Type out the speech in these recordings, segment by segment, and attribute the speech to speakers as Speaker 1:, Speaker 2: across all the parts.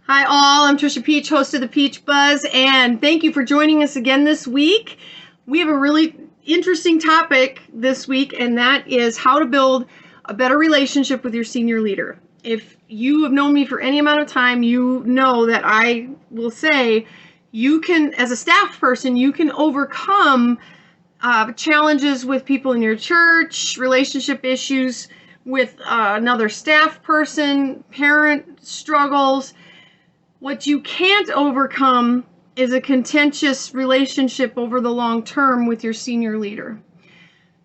Speaker 1: Hi all, I'm Trisha Peach, host of the Peach Buzz, and thank you for joining us again this week. We have a really interesting topic this week, and that is how to build a better relationship with your senior leader. If you have known me for any amount of time, you know that I will say you can, as a staff person, you can overcome challenges with people in your church, relationship issues with another staff person, parent struggles. What you can't overcome is a contentious relationship over the long term with your senior leader.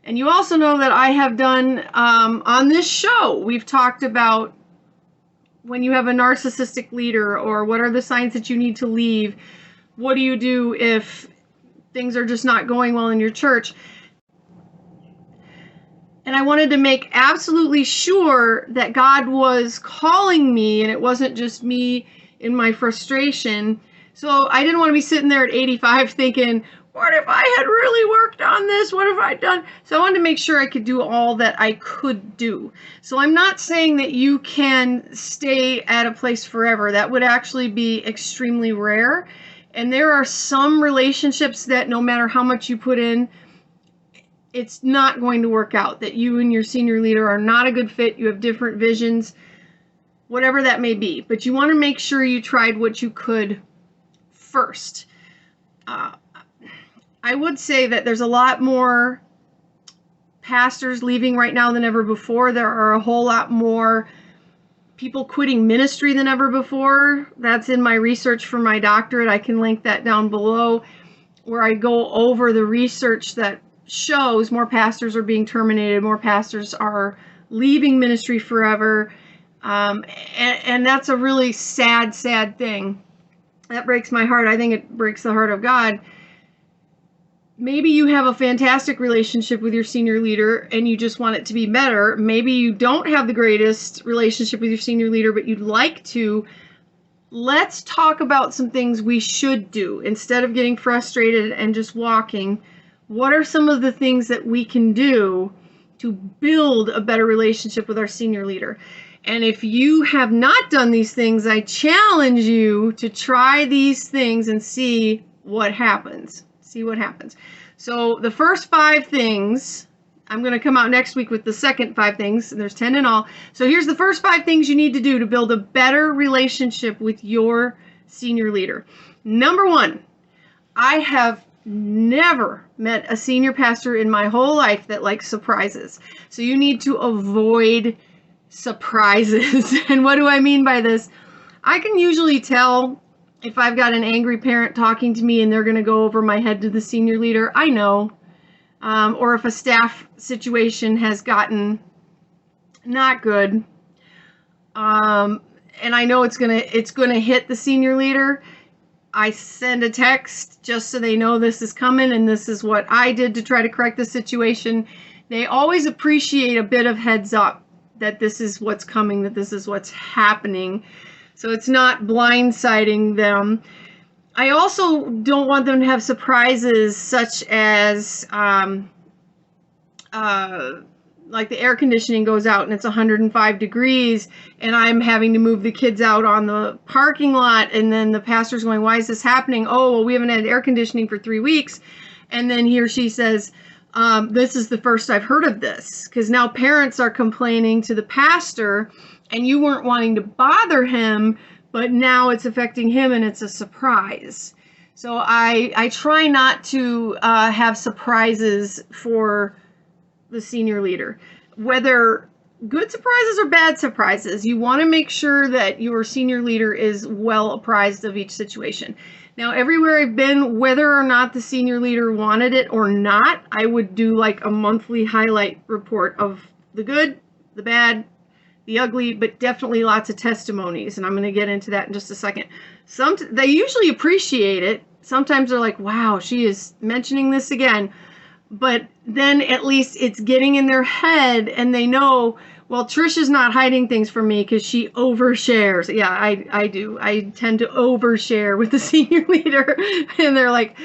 Speaker 1: And you also know that I have done, on this show, we've talked about when you have a narcissistic leader, or what are the signs that you need to leave. What do you do if things are just not going well in your church? And I wanted to make absolutely sure that God was calling me, and it wasn't just me in my frustration. So I didn't want to be sitting there at 85 thinking, what if I had really worked on this? What have I done? So I wanted to make sure I could do all that I could do. So I'm not saying that you can stay at a place forever. That would actually be extremely rare. And there are some relationships that no matter how much you put in, it's not going to work out, that you and your senior leader are not a good fit. You have different visions, whatever that may be. But you want to make sure you tried what you could first. I would say that there's a lot more pastors leaving right now than ever before. There are a whole lot more people quitting ministry than ever before. That's in my research for my doctorate. I can link that down below, where I go over the research that shows more pastors are being terminated, more pastors are leaving ministry forever. And that's a really sad thing. That breaks my heart. I think it breaks the heart of God. Maybe you have a fantastic relationship with your senior leader and you just want it to be better. Maybe you don't have the greatest relationship with your senior leader, but you'd like to. Let's talk about some things we should do instead of getting frustrated and just walking. What are some of the things that we can do to build a better relationship with our senior leader? And if you have not done these things, I challenge you to try these things and see what happens. So the first 5 things, I'm going to come out next week with the second 5 things, and there's 10 in all. So here's the first 5 things you need to do to build a better relationship with your senior leader. Number 1, I have never met a senior pastor in my whole life that likes surprises. So you need to avoid surprises. And what do I mean by this? I can usually tell if I've got an angry parent talking to me and they're going to go over my head to the senior leader. I know. Or if a staff situation has gotten not good. And I know it's gonna hit the senior leader. I send a text just so they know this is coming and this is what I did to try to correct the situation. They always appreciate a bit of heads up that this is what's coming, that this is what's happening. So it's not blindsiding them. I also don't want them to have surprises such as like the air conditioning goes out and it's 105 degrees and I'm having to move the kids out on the parking lot, and then the pastor's going, why is this happening? Oh, well, we haven't had air conditioning for 3 weeks. And then he or she says, this is the first I've heard of this, because now parents are complaining to the pastor and you weren't wanting to bother him, but now it's affecting him and it's a surprise. So I try not to have surprises for the senior leader, whether good surprises or bad surprises. You want to make sure that your senior leader is well apprised of each situation. Now, everywhere I've been, whether or not the senior leader wanted it or not, I would do like a monthly highlight report of the good, the bad, the ugly, but definitely lots of testimonies. And I'm going to get into that in just a second. They usually appreciate it. Sometimes they're like, wow, she is mentioning this again. But then at least it's getting in their head and they know, well, Trish is not hiding things from me because she overshares. Yeah, I do. I tend to overshare with the senior leader. And they're like,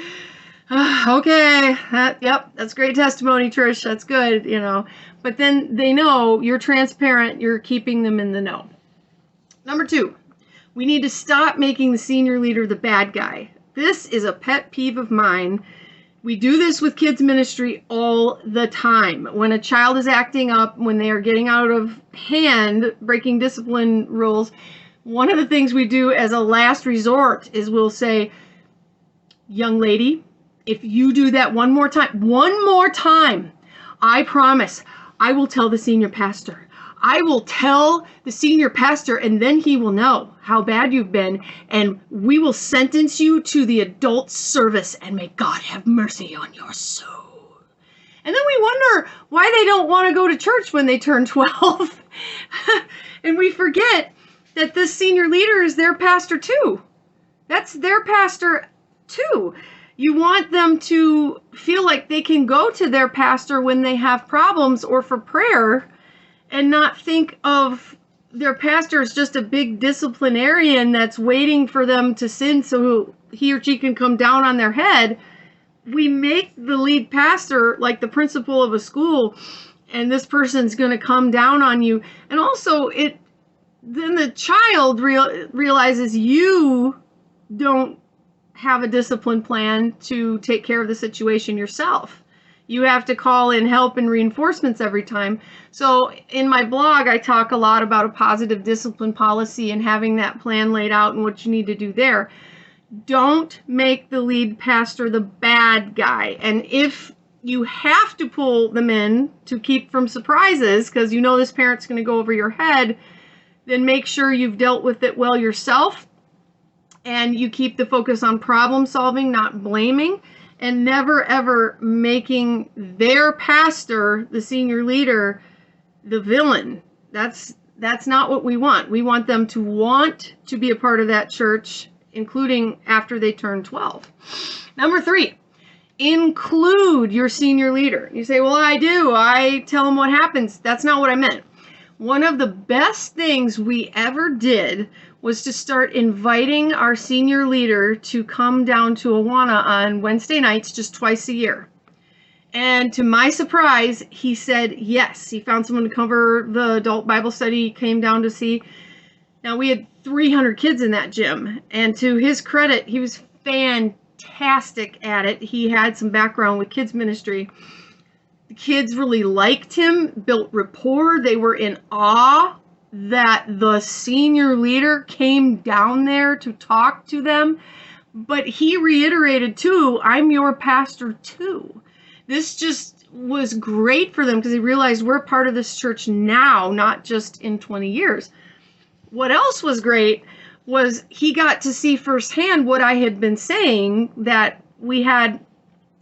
Speaker 1: okay, yep, that's great testimony, Trish. That's good, you know. But then they know you're transparent. You're keeping them in the know. Number 2, We need to stop making the senior leader the bad guy. This is a pet peeve of mine. We do this with kids ministry all the time. When a child is acting up, when they are getting out of hand, breaking discipline rules, one of the things we do as a last resort is we'll say, young lady, if you do that one more time, I promise I will tell the senior pastor. I will tell the senior pastor, and then he will know how bad you've been, and we will sentence you to the adult service, and may God have mercy on your soul. And then we wonder why they don't want to go to church when they turn 12. And we forget that this senior leader is their pastor too. That's their pastor too. You want them to feel like they can go to their pastor when they have problems or for prayer, and not think of their pastor as just a big disciplinarian that's waiting for them to sin so he or she can come down on their head. We make the lead pastor like the principal of a school, and this person's going to come down on you. And also, then the child realizes you don't have a discipline plan to take care of the situation yourself. You have to call in help and reinforcements every time. So in my blog, I talk a lot about a positive discipline policy and having that plan laid out and what you need to do there. Don't make the lead pastor the bad guy. And if you have to pull them in to keep from surprises, because you know this parent's going to go over your head, then make sure you've dealt with it well yourself, and you keep the focus on problem solving, not blaming. And never ever making their pastor, the senior leader, the villain. That's not what we want. We want them to want to be a part of that church, including after they turn 12. Number 3, include your senior leader. You say, well, I do. I tell them what happens. That's not what I meant. One of the best things we ever did was to start inviting our senior leader to come down to Awana on Wednesday nights, just twice a year. And to my surprise, he said yes. He found someone to cover the adult Bible study he came down to see. Now, we had 300 kids in that gym, and to his credit, he was fantastic at it. He had some background with kids ministry. The kids really liked him, built rapport. They were in awe that the senior leader came down there to talk to them. But he reiterated too, I'm your pastor too. This just was great for them because he realized we're part of this church now, not just in 20 years. What else was great was he got to see firsthand what I had been saying, that we had,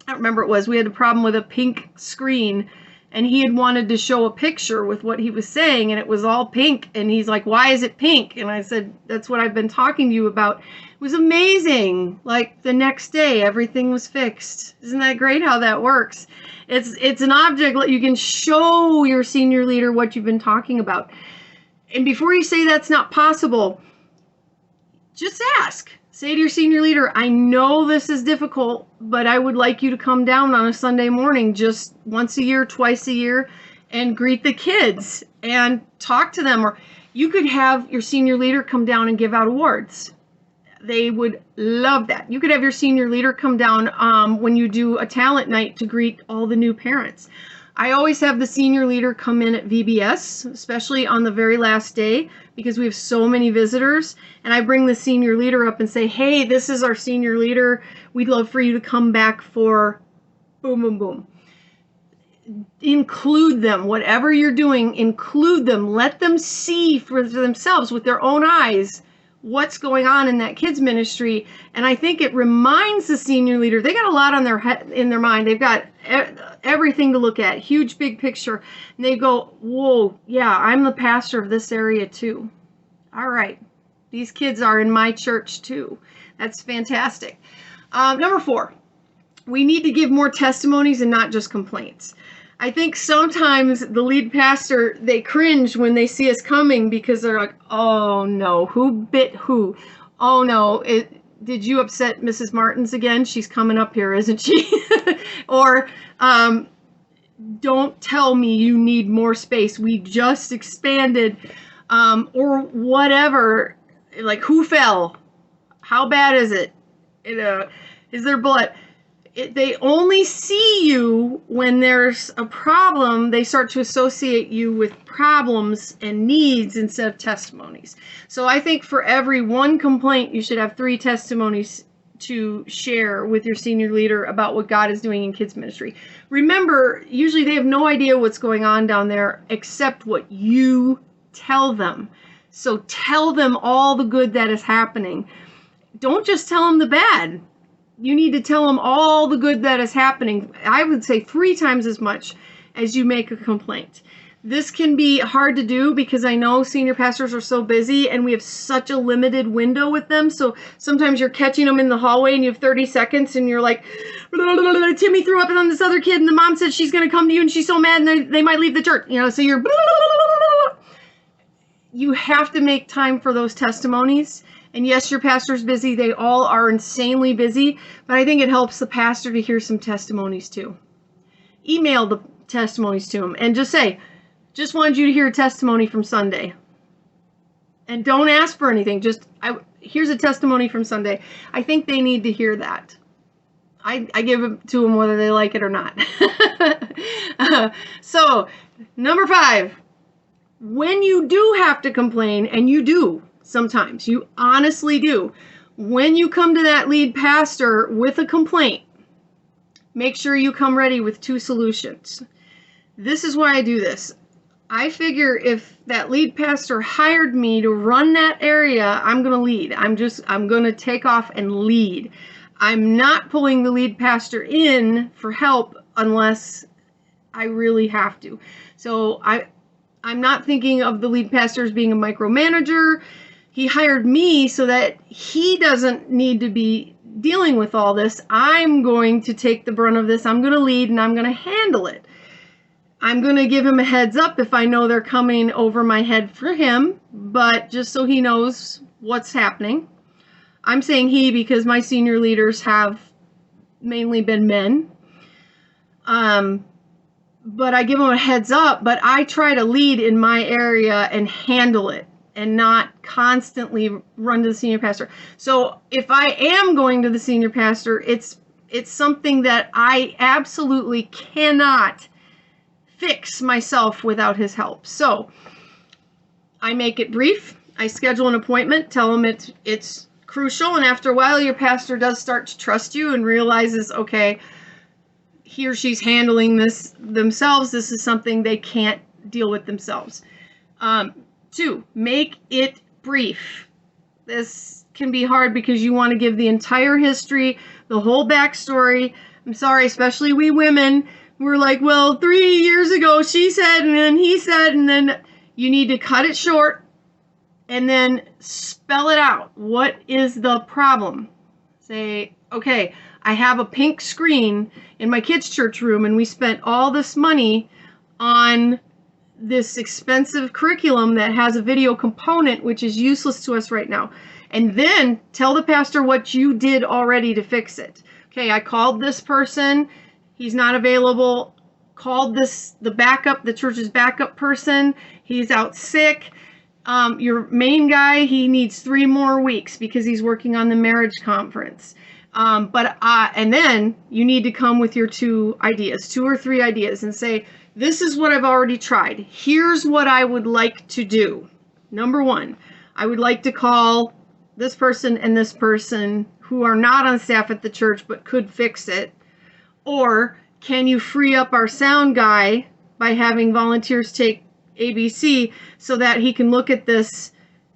Speaker 1: I don't remember what it was, we had a problem with a pink screen, and he had wanted to show a picture with what he was saying, and it was all pink. And he's like, why is it pink? And I said, that's what I've been talking to you about. It was amazing. Like the next day, everything was fixed. Isn't that great how that works? It's an object that you can show your senior leader what you've been talking about. And before you say that's not possible, just ask. Say to your senior leader, I know this is difficult, but I would like you to come down on a Sunday morning just once a year, twice a year, and greet the kids and talk to them. Or you could have your senior leader come down and give out awards. They would love that. You could have your senior leader come down when you do a talent night to greet all the new parents. I always have the senior leader come in at VBS, especially on the very last day, because we have so many visitors. And I bring the senior leader up and say, hey, this is our senior leader. We'd love for you to come back for boom, boom, boom. Include them. Whatever you're doing, include them. Let them see for themselves with their own eyes what's going on in that kids ministry. And I think it reminds the senior leader, they got a lot on their head, in their mind. They've got everything to look at, huge big picture. And they go, whoa, yeah, I'm the pastor of this area too. All right, these kids are in my church too. That's fantastic. Number 4, we need to give more testimonies and not just complaints. I think sometimes the lead pastor, they cringe when they see us coming because they're like, oh no, who bit who? Oh no, did you upset Mrs. Martins again? She's coming up here, isn't she? Or don't tell me you need more space. We just expanded, or whatever. Like, who fell? How bad is it? Is there blood? They only see you when there's a problem. They start to associate you with problems and needs instead of testimonies. So I think for every one complaint, you should have 3 testimonies to share with your senior leader about what God is doing in kids ministry. Remember, usually they have no idea what's going on down there except what you tell them. So tell them all the good that is happening. Don't just tell them the bad. You need to tell them all the good that is happening. I would say 3 times as much as you make a complaint. This can be hard to do because I know senior pastors are so busy and we have such a limited window with them. So sometimes you're catching them in the hallway and you have 30 seconds and you're like, Timmy threw up on this other kid and the mom said she's going to come to you and she's so mad and they might leave the church. You know, so you have to make time for those testimonies. And yes, your pastor's busy. They all are insanely busy, but I think it helps the pastor to hear some testimonies too. Email the testimonies to them and just say, just wanted you to hear a testimony from Sunday. And don't ask for anything. Here's a testimony from Sunday. I think they need to hear that. I give it to them whether they like it or not. So, number 5, when you do have to complain, and you do sometimes, you honestly do, when you come to that lead pastor with a complaint, make sure you come ready with 2 solutions. This is why I do this. I figure if that lead pastor hired me to run that area, I'm going to lead. I'm going to take off and lead. I'm not pulling the lead pastor in for help unless I really have to. So I'm not thinking of the lead pastor as being a micromanager. He hired me so that he doesn't need to be dealing with all this. I'm going to take the brunt of this. I'm going to lead and I'm going to handle it. I'm going to give him a heads up if I know they're coming over my head for him, but just so he knows what's happening. I'm saying he because my senior leaders have mainly been men. But I give them a heads up, but I try to lead in my area and handle it and not constantly run to the senior pastor. So if I am going to the senior pastor, it's something that I absolutely cannot fix myself without his help. So I make it brief. I schedule an appointment, tell him it's crucial, and after a while your pastor does start to trust you and realizes, okay, he or she's handling this themselves. This is something they can't deal with themselves. 2, make it brief. This can be hard because you want to give the entire history, the whole backstory. I'm sorry, especially we women. We're like, well, 3 years ago she said, and then he said, and then you need to cut it short and then spell it out. What is the problem? Say, okay, I have a pink screen in my kids' church room and we spent all this money on this expensive curriculum that has a video component which is useless to us right now. And then tell the pastor what you did already to fix it. Okay, I called this person. He's not available. Called the church's backup person. He's out sick. Your main guy, he needs 3 more weeks because he's working on the marriage conference. And then you need to come with your 2 ideas, 2 or 3 ideas, and say, this is what I've already tried. Here's what I would like to do. Number 1, I would like to call this person and this person who are not on staff at the church but could fix it. Or can you free up our sound guy by having volunteers take ABC so that he can look at this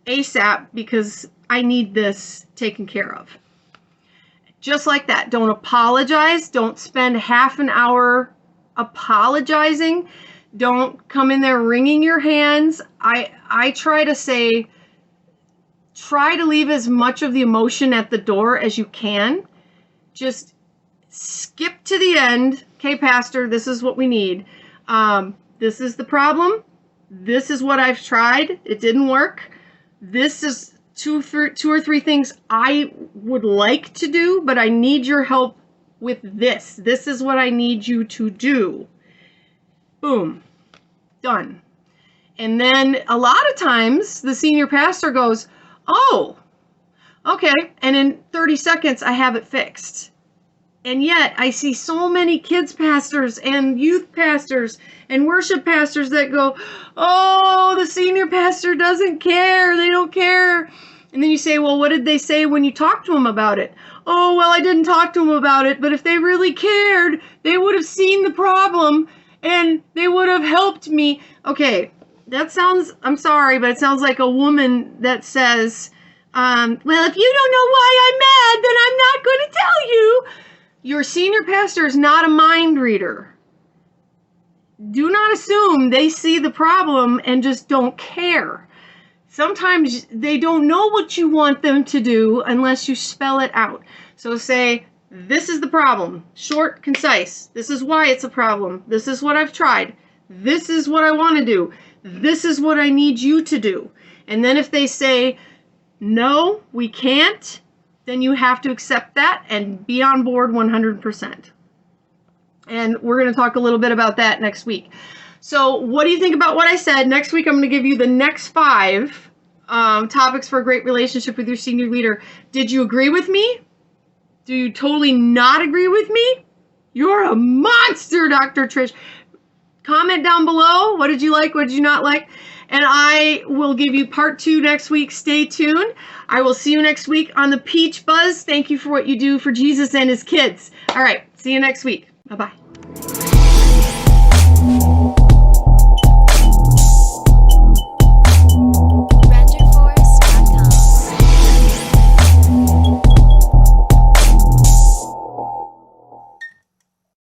Speaker 1: ASAP because I need this taken care of. Just like that. Don't apologize. Don't spend half an hour apologizing. Don't come in there wringing your hands. I try to say, try to leave as much of the emotion at the door as you can. Just skip to the end. Okay, pastor, this is what we need. This is the problem. This is what I've tried. It didn't work. This is two or three things I would like to do, but I need your help with this. This is what I need you to do. Boom. Done. And then a lot of times the senior pastor goes, Oh, okay. And in 30 seconds, I have it fixed. And yet I see so many kids pastors and youth pastors and worship pastors that go, oh, the senior pastor doesn't care. They don't care. And then you say, well, what did they say when you talked to them about it? Oh, well, I didn't talk to them about it, but if they really cared, they would have seen the problem and they would have helped me. Okay, that sounds, I'm sorry, but it sounds like a woman that says, well, if you don't know why I'm mad, then I'm not going to tell you. Your senior pastor is not a mind reader. Do not assume they see the problem and just don't care. Sometimes they don't know what you want them to do unless you spell it out. So say, this is the problem. Short, concise. This is why it's a problem. This is what I've tried. This is what I want to do. This is what I need you to do. And then if they say, no, we can't, then you have to accept that and be on board 100%. And we're going to talk a little bit about that next week. So what do you think about what I said? Next week, I'm going to give you the next 5 topics for a great relationship with your senior leader. Did you agree with me? Do you totally not agree with me? You're a monster, Dr. Trish. Comment down below. What did you like? What did you not like? And I will give you part 2 next week. Stay tuned. I will see you next week on the Peach Buzz. Thank you for what you do for Jesus and his kids. All right. See you next week. Bye-bye.